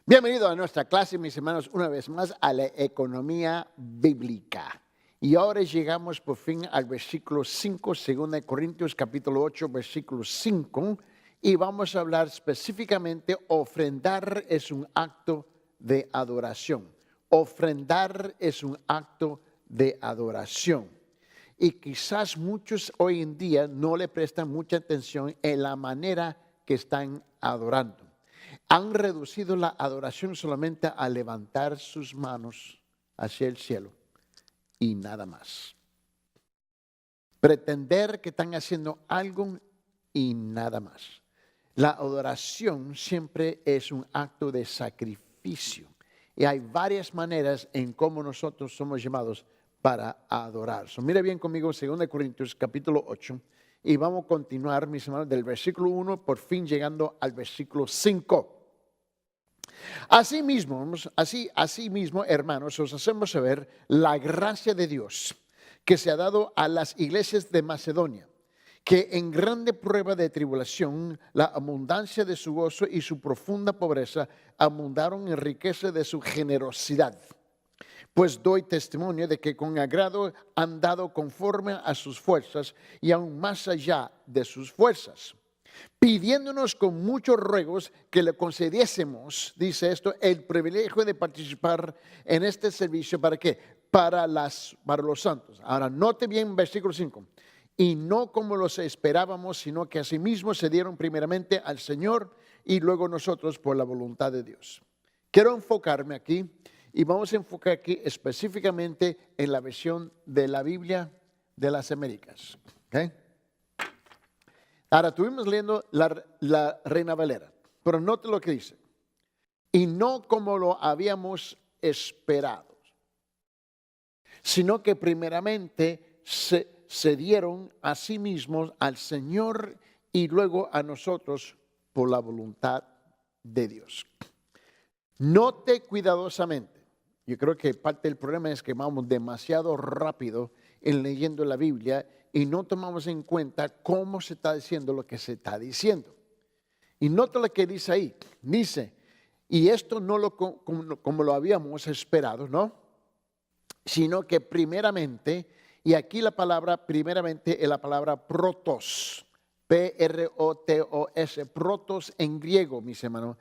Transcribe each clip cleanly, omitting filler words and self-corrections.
Bienvenido a nuestra clase, mis hermanos, una vez más a la economía bíblica. Y ahora llegamos por fin al versículo 5, 2 Corintios capítulo 8, versículo 5. Y vamos a hablar específicamente, ofrendar es un acto de adoración. Ofrendar es un acto de adoración. Y quizás muchos hoy en día no le prestan mucha atención en la manera que están adorando. Han reducido la adoración solamente a levantar sus manos hacia el cielo y nada más. Pretender que están haciendo algo y nada más. La adoración siempre es un acto de sacrificio. Y hay varias maneras en cómo nosotros somos llamados para adorar. Mira bien conmigo 2 Corintios capítulo 8 y vamos a continuar, mis hermanos, del versículo 1 por fin llegando al versículo 5. Asimismo, hermanos, os hacemos saber la gracia de Dios que se ha dado a las iglesias de Macedonia, que en grande prueba de tribulación, la abundancia de su gozo y su profunda pobreza abundaron en riqueza de su generosidad. Pues doy testimonio de que con agrado han dado conforme a sus fuerzas y aún más allá de sus fuerzas, pidiéndonos con muchos ruegos que le concediésemos, dice esto, el privilegio de participar en este servicio. ¿Para qué? Para los santos. Ahora, note bien versículo 5. Y no como los esperábamos, sino que asimismo se dieron primeramente al Señor y luego nosotros por la voluntad de Dios. Quiero enfocarme aquí y vamos a enfocar aquí específicamente en la versión de la Biblia de las Américas. ¿Okay? Ahora, estuvimos leyendo la Reina Valera, pero note lo que dice. Y no como lo habíamos esperado, sino que primeramente se dieron a sí mismos al Señor y luego a nosotros por la voluntad de Dios. Note cuidadosamente. Yo creo que parte del problema es que vamos demasiado rápido en leyendo la Biblia y no tomamos en cuenta cómo se está diciendo lo que se está diciendo. Y nota lo que dice ahí. Dice, y esto no como lo habíamos esperado, ¿no? Sino que primeramente, y aquí la palabra primeramente es la palabra protos. P-R-O-T-O-S, protos en griego, mis hermanos.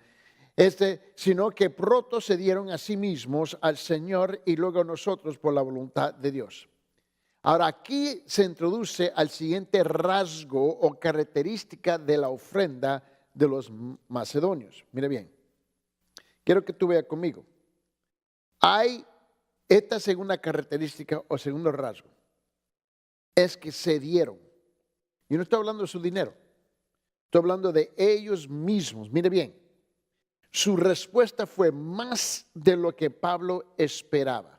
Sino que pronto se dieron a sí mismos al Señor y luego a nosotros por la voluntad de Dios. Ahora aquí se introduce al siguiente rasgo o característica de la ofrenda de los macedonios. Mire bien, quiero que tú veas conmigo. Hay esta segunda característica o segundo rasgo, es que se dieron. Yo no estoy hablando de su dinero, estoy hablando de ellos mismos. Mire bien. Su respuesta fue más de lo que Pablo esperaba.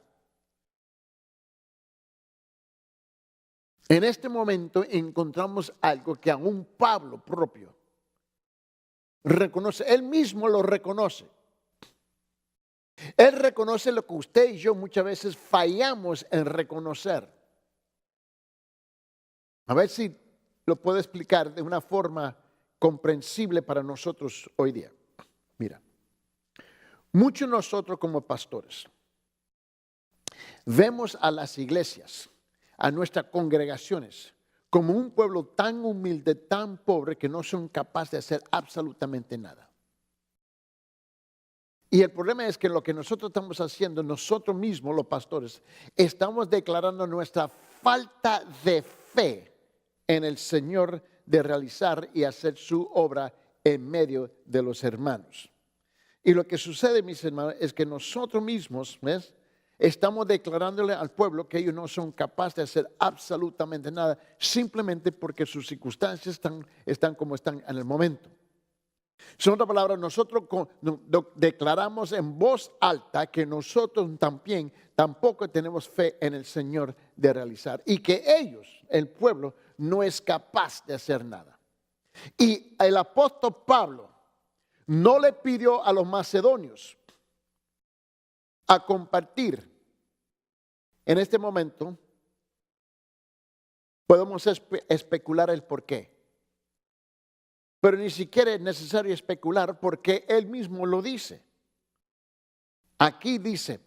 En este momento encontramos algo que aún Pablo propio reconoce. Él mismo lo reconoce. Él reconoce lo que usted y yo muchas veces fallamos en reconocer. A ver si lo puedo explicar de una forma comprensible para nosotros hoy día. Mira, muchos de nosotros como pastores vemos a las iglesias, a nuestras congregaciones, como un pueblo tan humilde, tan pobre, que no son capaces de hacer absolutamente nada. Y el problema es que lo que nosotros estamos haciendo, nosotros mismos los pastores, estamos declarando nuestra falta de fe en el Señor de realizar y hacer su obra en medio de los hermanos. Y lo que sucede, mis hermanos, es que nosotros mismos, ¿ves?, estamos declarándole al pueblo que ellos no son capaces de hacer absolutamente nada, simplemente porque sus circunstancias están como están en el momento. En otras palabras, nosotros declaramos en voz alta que nosotros también tampoco tenemos fe en el Señor de realizar y que ellos, el pueblo, no es capaz de hacer nada. Y el apóstol Pablo no le pidió a los macedonios a compartir. En este momento podemos especular el por qué. Pero ni siquiera es necesario especular porque él mismo lo dice. Aquí dice,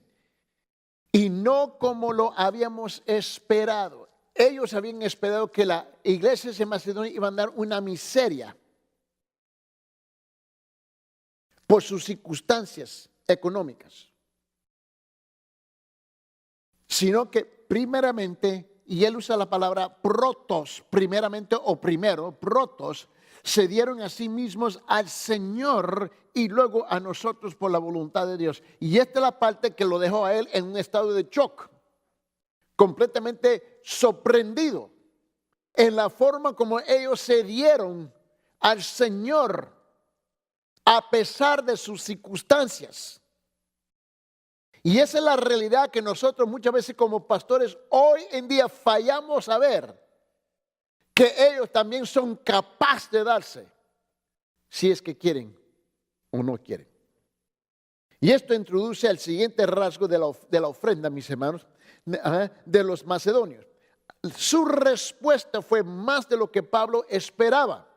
y no como lo habíamos esperado. Ellos habían esperado que la iglesia de Macedonia iba a dar una miseria por sus circunstancias económicas, sino que primeramente, y él usa la palabra protos, primeramente o primero, protos, se dieron a sí mismos al Señor y luego a nosotros por la voluntad de Dios. Y esta es la parte que lo dejó a él en un estado de shock, completamente sorprendido en la forma como ellos se dieron al Señor a pesar de sus circunstancias. Y esa es la realidad que nosotros muchas veces como pastores hoy en día fallamos a ver, que ellos también son capaces de darse, si es que quieren o no quieren. Y esto introduce al siguiente rasgo de la ofrenda, mis hermanos, de los macedonios. Su respuesta fue más de lo que Pablo esperaba.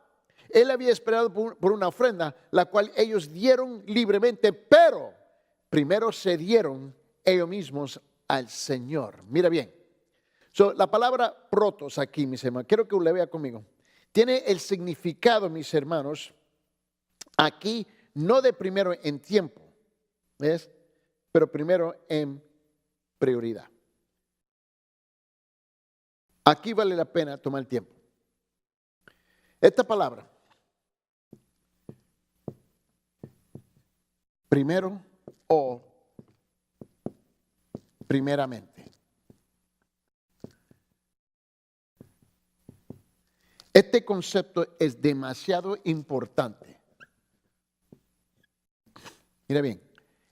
Él había esperado por una ofrenda, la cual ellos dieron libremente, pero primero se dieron ellos mismos al Señor. Mira bien. La palabra protos aquí, mis hermanos, quiero que le vea conmigo. Tiene el significado, mis hermanos, aquí no de primero en tiempo, ¿ves? Pero primero en prioridad. Aquí vale la pena tomar el tiempo. Esta palabra, primero o primeramente. Este concepto es demasiado importante. Mira bien,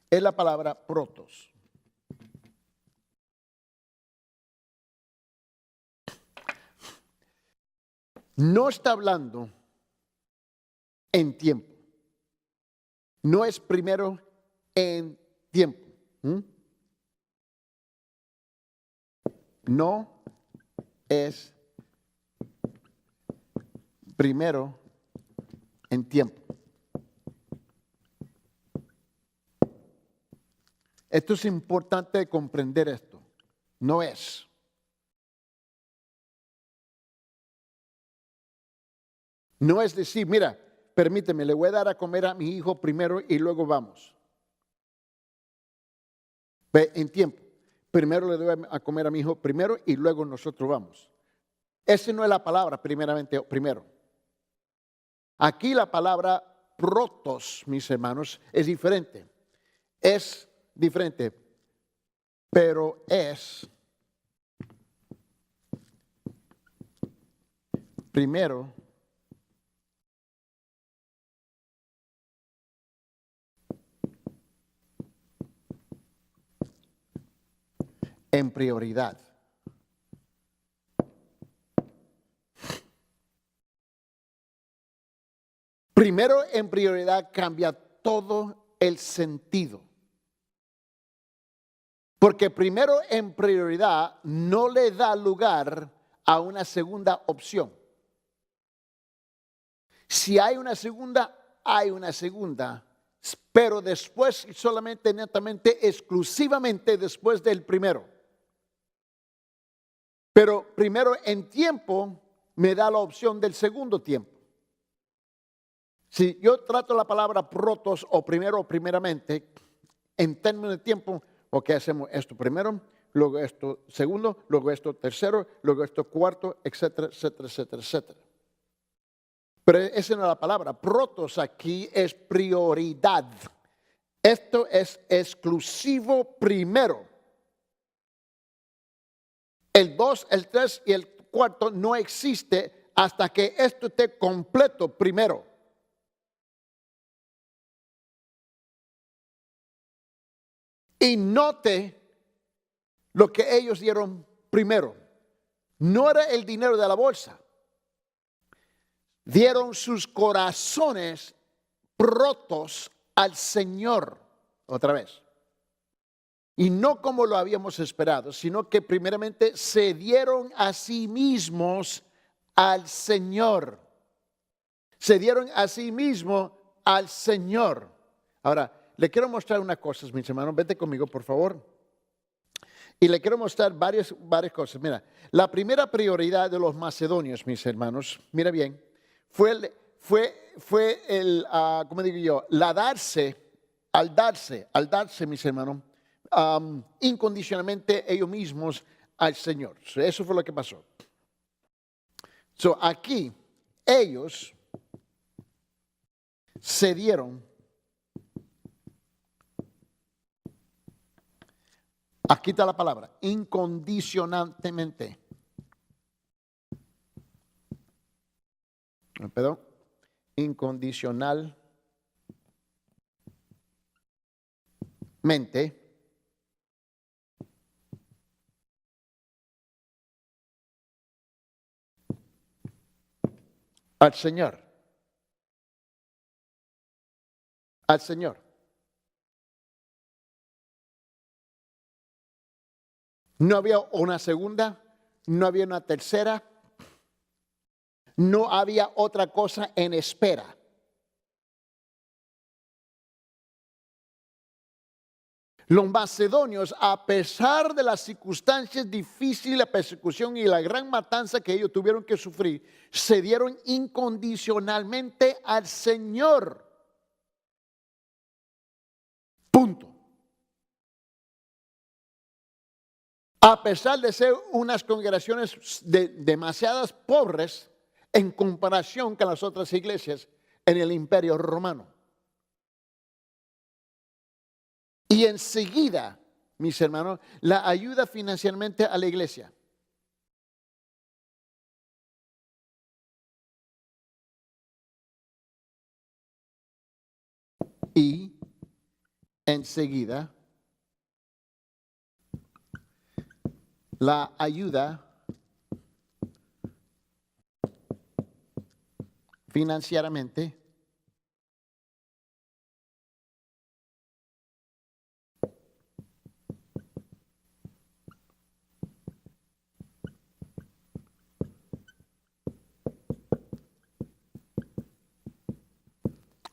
es la palabra protos. No está hablando en tiempo. No es primero en tiempo. No es primero en tiempo. Esto es importante comprender esto. No es. No es decir, mira, permíteme, le voy a dar a comer a mi hijo primero y luego vamos. Ve, en tiempo. Primero le doy a comer a mi hijo primero y luego nosotros vamos. Esa no es la palabra primeramente o primero. Aquí la palabra protos, mis hermanos, es diferente. Es diferente, pero es primero en prioridad. Primero en prioridad cambia todo el sentido. Porque primero en prioridad no le da lugar a una segunda opción. Si hay una segunda, hay una segunda. Pero después solamente, netamente, exclusivamente después del primero. Pero primero en tiempo me da la opción del segundo tiempo. Si yo trato la palabra protos o primero o primeramente, en términos de tiempo, ok, hacemos esto primero, luego esto segundo, luego esto tercero, luego esto cuarto, etcétera, etcétera, etcétera, etcétera. Pero esa no es la palabra. Protos aquí es prioridad. Esto es exclusivo primero. El 2, el 3 y el cuarto no existe hasta que esto esté completo primero. Y note lo que ellos dieron primero. No era el dinero de la bolsa. Dieron sus corazones protos al Señor. Otra vez. Y no como lo habíamos esperado, sino que primeramente se dieron a sí mismos al Señor. Se dieron a sí mismos al Señor. Ahora, le quiero mostrar unas cosas, mis hermanos. Vete conmigo, por favor. Y le quiero mostrar varias cosas. Mira, la primera prioridad de los macedonios, mis hermanos, mira bien, fue ¿cómo digo yo? Al darse, mis hermanos, incondicionalmente ellos mismos al Señor. Eso fue lo que pasó. Aquí ellos se dieron. Aquí está la palabra, incondicionalmente. Perdón, incondicionalmente al Señor. Al Señor. No había una segunda, no había una tercera, no había otra cosa en espera. Los macedonios, a pesar de las circunstancias difíciles, la persecución y la gran matanza que ellos tuvieron que sufrir, se dieron incondicionalmente al Señor. Punto. A pesar de ser unas congregaciones demasiadas pobres en comparación con las otras iglesias en el Imperio Romano. Y enseguida, mis hermanos, la ayuda financieramente a la iglesia. Y enseguida, la ayuda financieramente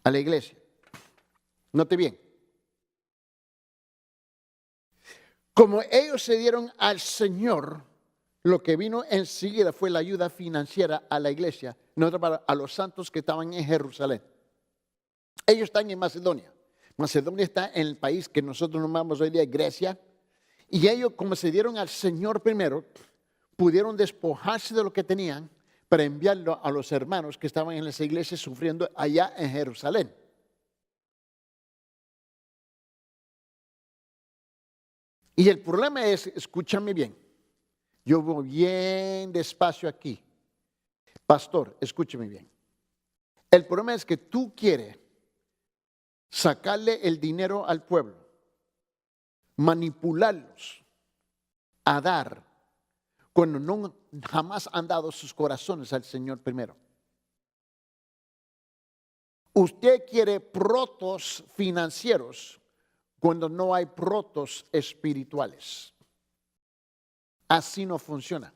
a la iglesia. Note bien. Como ellos se dieron al Señor, lo que vino enseguida fue la ayuda financiera a la iglesia, no a los santos que estaban en Jerusalén. Ellos están en Macedonia. Macedonia está en el país que nosotros nombramos hoy día Grecia. Y ellos, como se dieron al Señor primero, pudieron despojarse de lo que tenían para enviarlo a los hermanos que estaban en las iglesias sufriendo allá en Jerusalén. Y el problema es, escúchame bien, yo voy bien despacio aquí. Pastor, escúchame bien. El problema es que tú quieres sacarle el dinero al pueblo, manipularlos a dar, cuando no jamás han dado sus corazones al Señor primero. Usted quiere protos financieros cuando no hay protos espirituales. Así no funciona.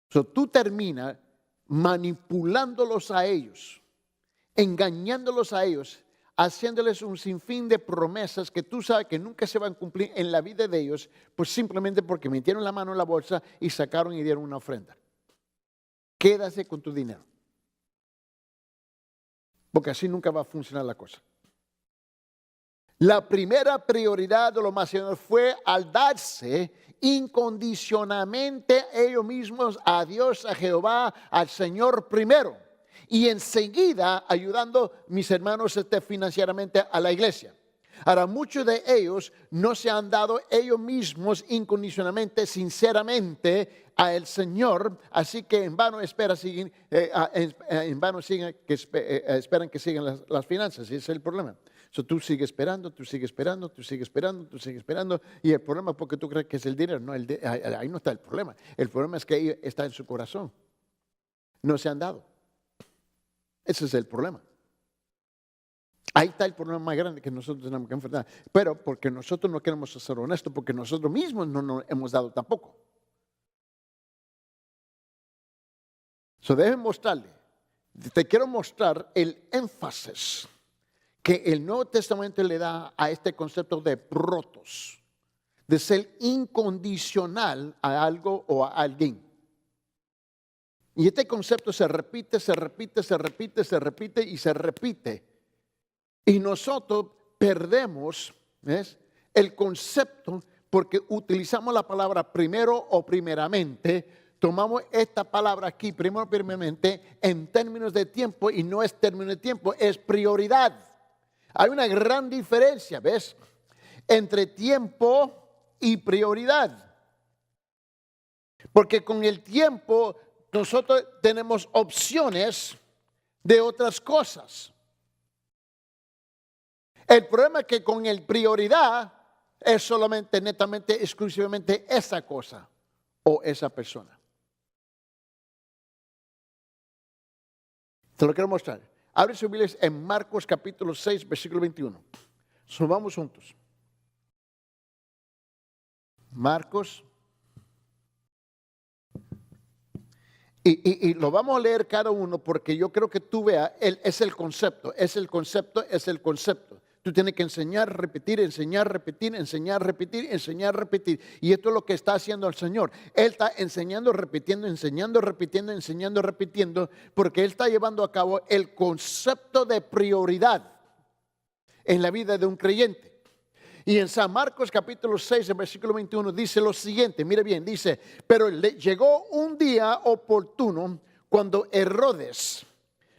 Tú terminas manipulándolos a ellos, engañándolos a ellos, haciéndoles un sinfín de promesas que tú sabes que nunca se van a cumplir en la vida de ellos, pues simplemente porque metieron la mano en la bolsa y sacaron y dieron una ofrenda. Quédase con tu dinero, porque así nunca va a funcionar la cosa. La primera prioridad de los macedonios fue al darse incondicionalmente ellos mismos a Dios, a Jehová, al Señor primero. Y enseguida ayudando, mis hermanos, financieramente a la iglesia. Ahora, muchos de ellos no se han dado ellos mismos incondicionalmente, sinceramente al Señor, así que en vano esperan que sigan las finanzas. Ese es el problema. Tú sigues esperando, y el problema es porque tú crees que es el dinero. No, ahí no está el problema. El problema es que está en su corazón. No se han dado. Ese es el problema. Ahí está el problema más grande que nosotros tenemos que enfrentar. Pero porque nosotros no queremos ser honestos, porque nosotros mismos no nos hemos dado tampoco. Déjame mostrarle. Te quiero mostrar el énfasis que el Nuevo Testamento le da a este concepto de protos, de ser incondicional a algo o a alguien. Y este concepto se repite, se repite, se repite, se repite y se repite. Y nosotros perdemos, ¿ves?, el concepto porque utilizamos la palabra primero o primeramente. Tomamos esta palabra aquí, primero primeramente, en términos de tiempo, y no es término de tiempo, es prioridad. Hay una gran diferencia, ¿ves?, entre tiempo y prioridad. Porque con el tiempo nosotros tenemos opciones de otras cosas. El problema es que con el prioridad es solamente, netamente, exclusivamente esa cosa o esa persona. Te lo quiero mostrar. Abre su Biblia en Marcos capítulo 6, versículo 21. Subamos juntos. Marcos. Y lo vamos a leer cada uno porque yo creo que tú veas, es el concepto, es el concepto, es el concepto. Tú tienes que enseñar, repetir, enseñar, repetir, enseñar, repetir, enseñar, repetir. Y esto es lo que está haciendo el Señor. Él está enseñando, repitiendo, enseñando, repitiendo, enseñando, repitiendo, porque Él está llevando a cabo el concepto de prioridad en la vida de un creyente. Y en San Marcos capítulo 6, versículo 21 dice lo siguiente, mire bien, dice, pero llegó un día oportuno cuando Herodes,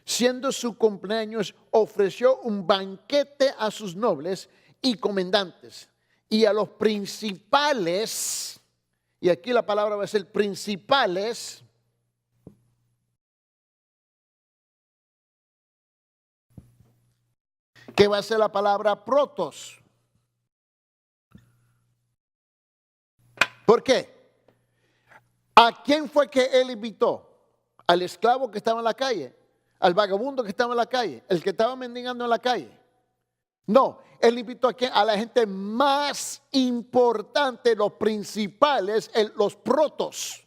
siendo su cumpleaños, ofreció un banquete a sus nobles y comandantes y a los principales, y aquí la palabra va a ser principales, que va a ser la palabra protos. ¿Por qué? ¿A quién fue que él invitó? ¿Al esclavo que estaba en la calle? ¿Al vagabundo que estaba en la calle? ¿El que estaba mendigando en la calle? No, él invitó a la gente más importante, los principales, los protos.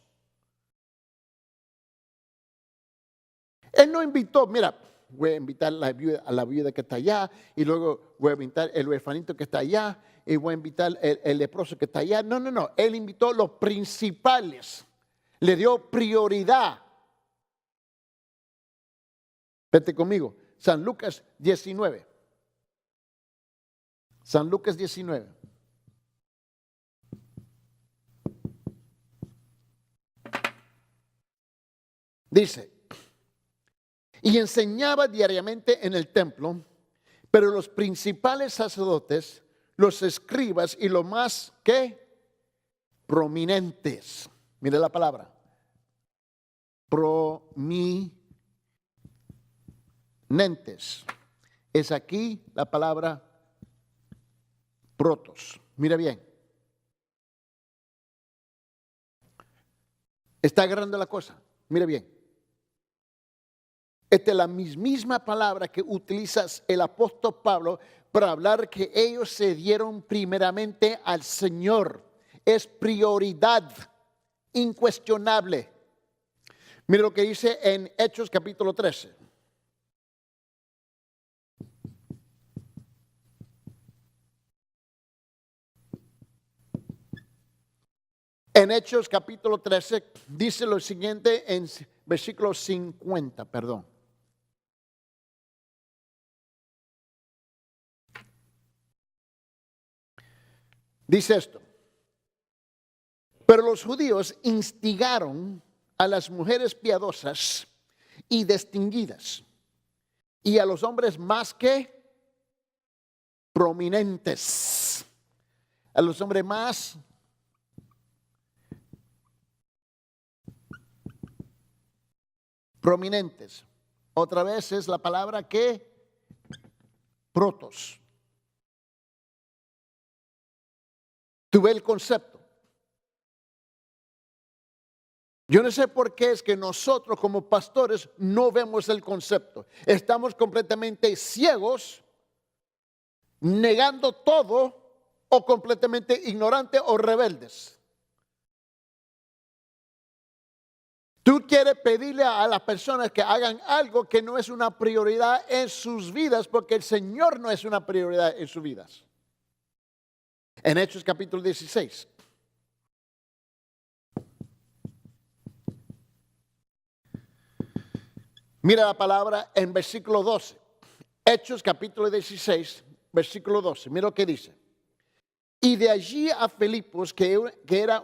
Él no invitó, mira, voy a invitar a la viuda que está allá, y luego voy a invitar el huerfanito que está allá, y voy a invitar el leproso que está allá. No, él invitó a los principales, le dio prioridad. Vete conmigo, San Lucas 19. San Lucas 19. Dice, y enseñaba diariamente en el templo, pero los principales sacerdotes, los escribas y los más, ¿qué?, prominentes. Mire la palabra. Prominentes. Es aquí la palabra protos. Mira bien. Está agarrando la cosa. Mira bien. Esta es la misma palabra que utiliza el apóstol Pablo para hablar que ellos se dieron primeramente al Señor. Es prioridad incuestionable. Mira lo que dice en Hechos capítulo 13. En Hechos capítulo 13 dice lo siguiente en versículo 50, perdón. Dice esto, pero los judíos instigaron a las mujeres piadosas y distinguidas y a los hombres más que prominentes, a los hombres más prominentes. Otra vez es la palabra que protos. ¿Tú ves el concepto? Yo no sé por qué es que nosotros como pastores no vemos el concepto. Estamos completamente ciegos, negando todo, o completamente ignorantes o rebeldes. Tú quiere pedirle a las personas que hagan algo que no es una prioridad en sus vidas, porque el Señor no es una prioridad en sus vidas. En Hechos capítulo 16. Mira la palabra en versículo 12. Hechos capítulo 16, versículo 12. Mira lo que dice. Y de allí a Filipos, que era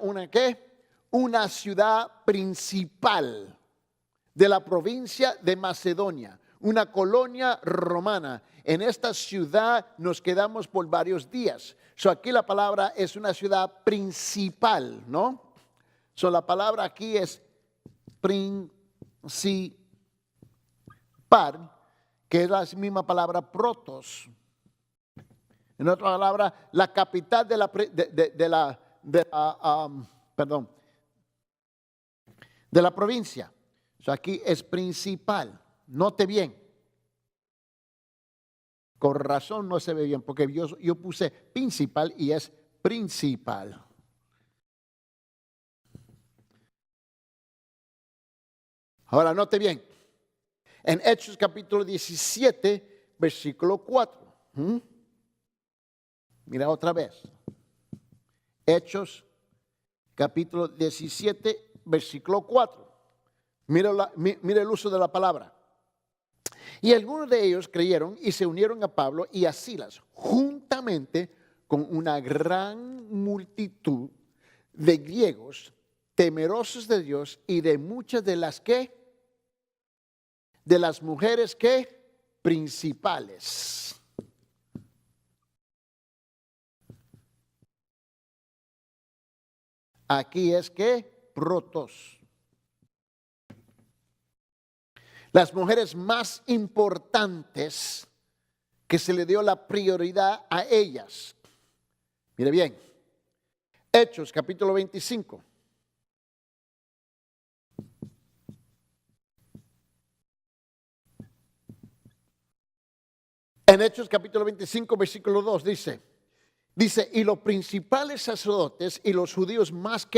una ciudad principal de la provincia de Macedonia, una colonia romana. En esta ciudad nos quedamos por varios días. Aquí la palabra es una ciudad principal, ¿no? La palabra aquí es principal, que es la misma palabra protos. En otra palabra, la capital de la provincia. Aquí es principal. Note bien. Con razón no se ve bien, porque yo puse principal y es principal. Ahora note bien. En Hechos capítulo 17, versículo 4. Mira otra vez. Hechos capítulo 17, versículo 4. Mira el uso de la palabra. Y algunos de ellos creyeron y se unieron a Pablo y a Silas, juntamente con una gran multitud de griegos temerosos de Dios y de muchas de las mujeres principales. Aquí es protos. Las mujeres más importantes que se le dio la prioridad a ellas. Mire bien, Hechos capítulo 25. En Hechos capítulo 25, versículo 2 dice, y los principales sacerdotes y los judíos más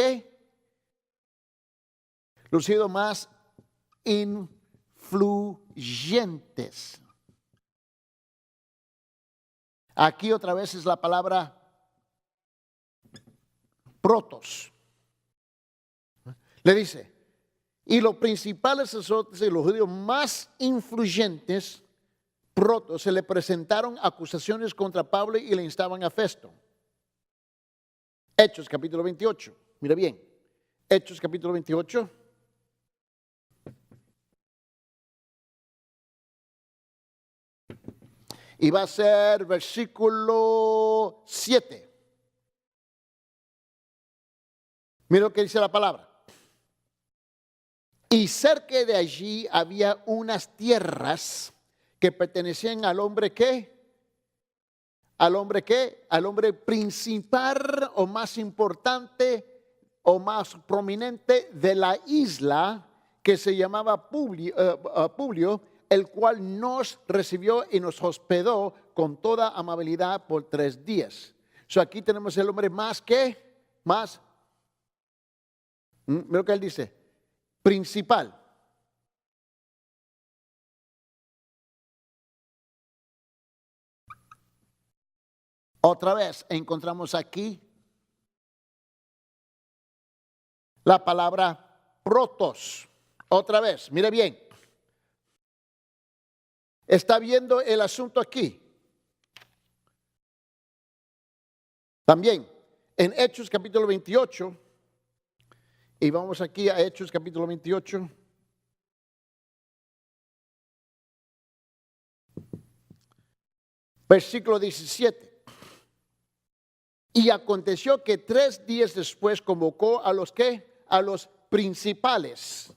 influyentes. Aquí otra vez es la palabra protos. Le dice, y los principales sacerdotes y los judíos más influyentes protos se le presentaron acusaciones contra Pablo y le instaban a Festo. Hechos capítulo 28. Mira bien, Hechos capítulo 28. Y va a ser versículo 7. Mira lo que dice la palabra. Y cerca de allí había unas tierras que pertenecían al hombre al hombre principal o más importante o más prominente de la isla, que se llamaba Publio, el cual nos recibió y nos hospedó con toda amabilidad por 3 días. Aquí tenemos el hombre mira lo que él dice, principal. Otra vez encontramos aquí la palabra protos. Otra vez, mire bien. ¿Está viendo el asunto aquí? También en Hechos capítulo 28, y vamos aquí a Hechos capítulo 28. Versículo 17. Y aconteció que 3 días después convocó a los principales.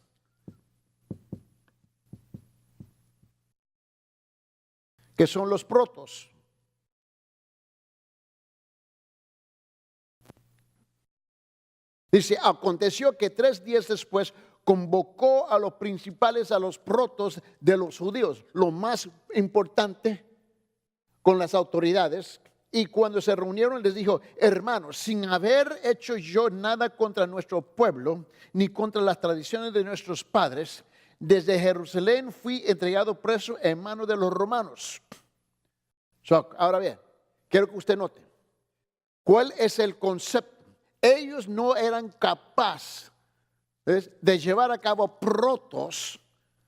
Que son los protos. Dice, aconteció que 3 días después convocó a los principales, a los protos de los judíos, lo más importante, con las autoridades, y cuando se reunieron les dijo: hermanos, sin haber hecho yo nada contra nuestro pueblo, ni contra las tradiciones de nuestros padres, desde Jerusalén fui entregado preso en manos de los romanos. Ahora bien, quiero que usted note, ¿cuál es el concepto? Ellos no eran capaces de llevar a cabo protos,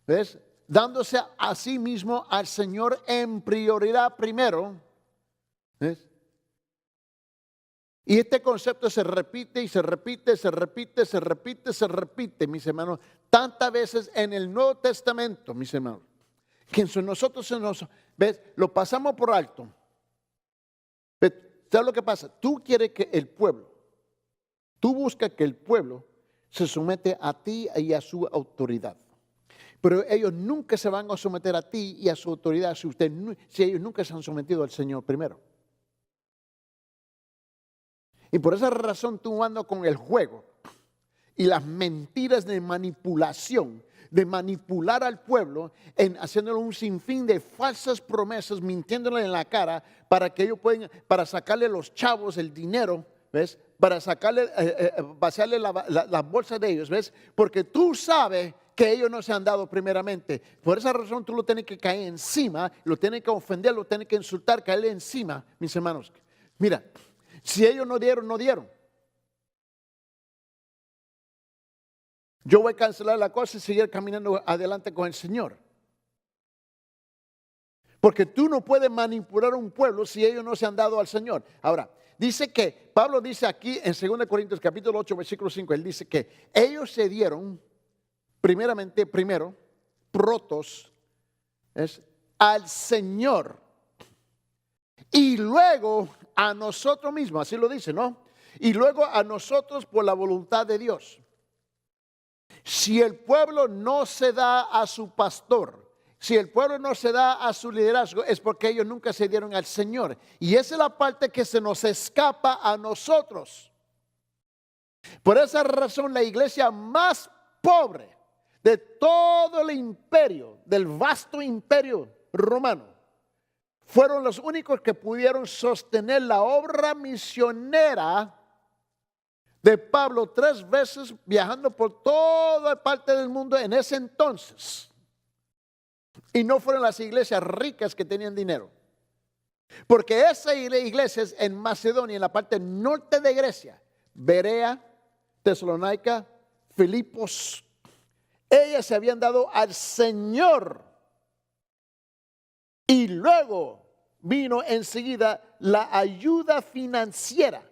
¿ves?, dándose a sí mismo al Señor en prioridad primero. ¿Ves? Y este concepto se repite y se repite, se repite, se repite, se repite, mis hermanos, tantas veces en el Nuevo Testamento, mis hermanos, que nosotros ¿ves?, lo pasamos por alto. ¿Ves? ¿Sabes lo que pasa? Tú quieres que el pueblo, tú buscas que el pueblo se somete a ti y a su autoridad. Pero ellos nunca se van a someter a ti y a su autoridad si ellos nunca se han sometido al Señor primero. Y por esa razón tú andas con el juego y las mentiras de manipulación, de manipular al pueblo, haciéndole un sinfín de falsas promesas, mintiéndole en la cara para que ellos puedan, para sacarle a los chavos el dinero, ¿ves? Para sacarle, vaciarle la bolsa de ellos, ¿ves? Porque tú sabes que ellos no se han dado primeramente. Por esa razón tú lo tienes que caer encima, lo tienes que ofender, lo tienes que insultar, caerle encima, mis hermanos. Mira, si ellos no dieron, no dieron. Yo voy a cancelar la cosa y seguir caminando adelante con el Señor. Porque tú no puedes manipular a un pueblo si ellos no se han dado al Señor. Ahora, dice que, Pablo dice aquí en 2 Corintios capítulo 8, versículo 5, él dice que ellos se dieron primero, protos, al Señor. Y luego a nosotros mismos, así lo dice, ¿no? Y luego a nosotros por la voluntad de Dios. Si el pueblo no se da a su pastor, si el pueblo no se da a su liderazgo, es porque ellos nunca se dieron al Señor. Y esa es la parte que se nos escapa a nosotros. Por esa razón, la iglesia más pobre de todo el imperio, del vasto imperio romano, fueron los únicos que pudieron sostener la obra misionera de Pablo 3 veces viajando por toda parte del mundo en ese entonces. Y no fueron las iglesias ricas que tenían dinero. Porque esas iglesias en Macedonia, en la parte norte de Grecia, Berea, Tesalónica, Filipos, ellas se habían dado al Señor. Y luego vino enseguida la ayuda financiera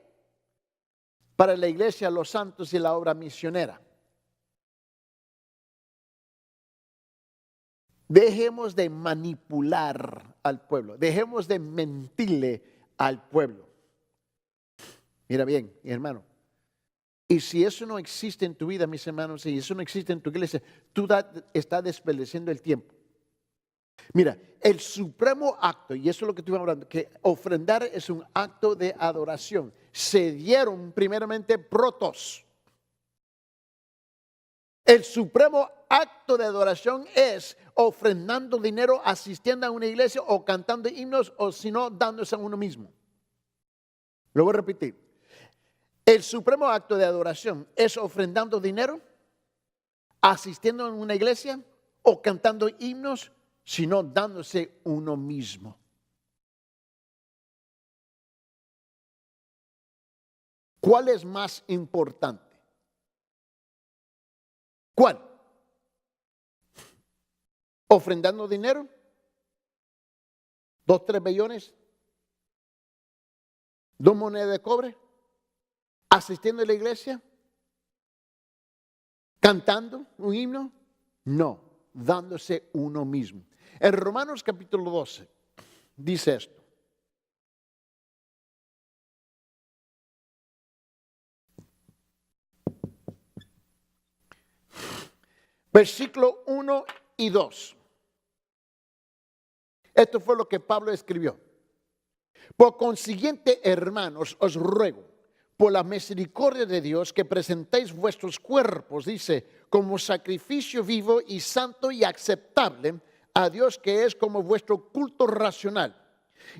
para la iglesia, los santos y la obra misionera. Dejemos de manipular al pueblo, dejemos de mentirle al pueblo. Mira bien, mi hermano, y si eso no existe en tu vida, mis hermanos, y eso no existe en tu iglesia, tú estás desperdiciando el tiempo. Mira, el supremo acto, y eso es lo que estoy hablando, que ofrendar es un acto de adoración. Se dieron primeramente protos. El supremo acto de adoración es ofrendando dinero, asistiendo a una iglesia o cantando himnos o si no, dándose a uno mismo. Lo voy a repetir. El supremo acto de adoración es ofrendando dinero, asistiendo a una iglesia o cantando himnos, sino dándose uno mismo. ¿Cuál es más importante? ¿Cuál? ¿Ofrendando dinero? ¿2, 3 billones? ¿2 monedas de cobre? ¿Asistiendo a la iglesia? ¿Cantando un himno? No, dándose uno mismo. En Romanos capítulo 12 dice esto. Versículo 1 y 2. Esto fue lo que Pablo escribió. Por consiguiente, hermanos, os ruego, por la misericordia de Dios, que presentéis vuestros cuerpos, dice, como sacrificio vivo y santo y aceptable a Dios, que es como vuestro culto racional.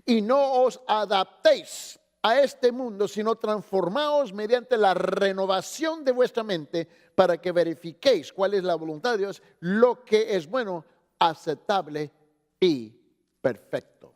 Y no os adaptéis a este mundo, sino transformaos mediante la renovación de vuestra mente para que verifiquéis cuál es la voluntad de Dios, lo que es bueno, aceptable y perfecto.